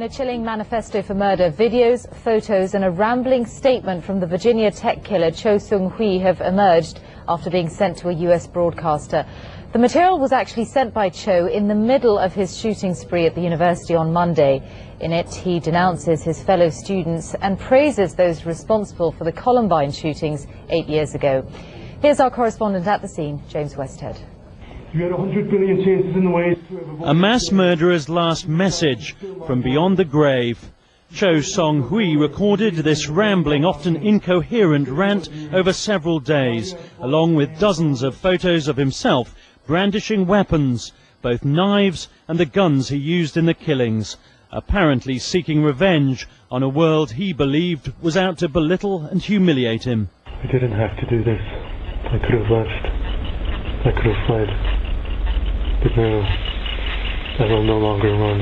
a chilling manifesto for murder. Videos, photos and a rambling statement from the Virginia tech killer Cho Seung-Hui have emerged after being sent to a US broadcaster. The material was actually sent by Cho in the middle of his shooting spree at the university on Monday. In it, he denounces his fellow students and praises those responsible for the Columbine shootings 8 years ago. Here's our correspondent at the scene, James Westhead. You had 100 billion chances in the way. A mass murderer's last message from beyond the grave. Cho Seung-Hui recorded this rambling, often incoherent rant over several days, along with dozens of photos of himself brandishing weapons, both knives and the guns he used in the killings, apparently seeking revenge on a world he believed was out to belittle and humiliate him. I didn't have to do this. I could have left. I could have fled. But now, I will no longer run.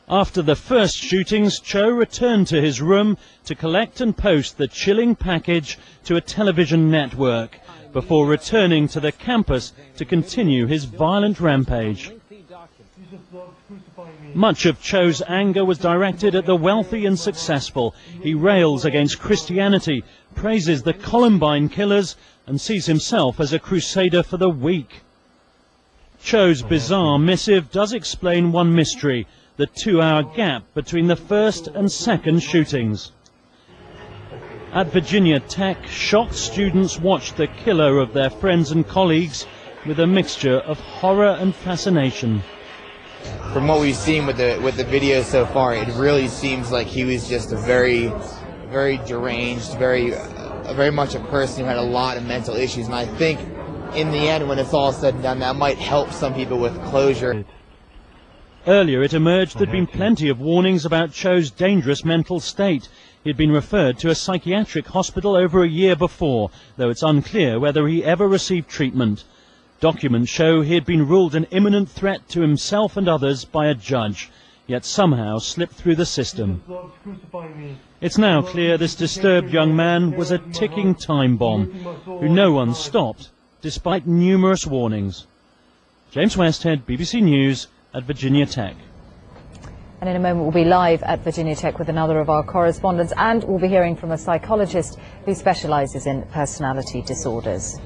After the first shootings, Cho returned to his room to collect and post the chilling package to a television network before returning to the campus to continue his violent rampage. Much of Cho's anger was directed at the wealthy and successful. He rails against Christianity, praises the Columbine killers, and sees himself as a crusader for the weak. Cho's bizarre missive does explain one mystery: the 2-hour gap between the first and second shootings. At Virginia Tech, shocked students watched the killer of their friends and colleagues with a mixture of horror and fascination. From what we've seen with the video so far, it really seems like he was just a very deranged, very much a person who had a lot of mental issues. And I think in the end, when it's all said and done, that might help some people with closure. Earlier it emerged there'd been plenty of warnings about Cho's dangerous mental state. He'd been referred to a psychiatric hospital over a year before, though it's unclear whether he ever received treatment. Documents show he had been ruled an imminent threat to himself and others by a judge, yet somehow slipped through the system. It's now clear this disturbed young man was a ticking time bomb, who no one stopped, despite numerous warnings. James Westhead, BBC News at Virginia Tech. And in a moment we'll be live at Virginia Tech with another of our correspondents, and we'll be hearing from a psychologist who specialises in personality disorders.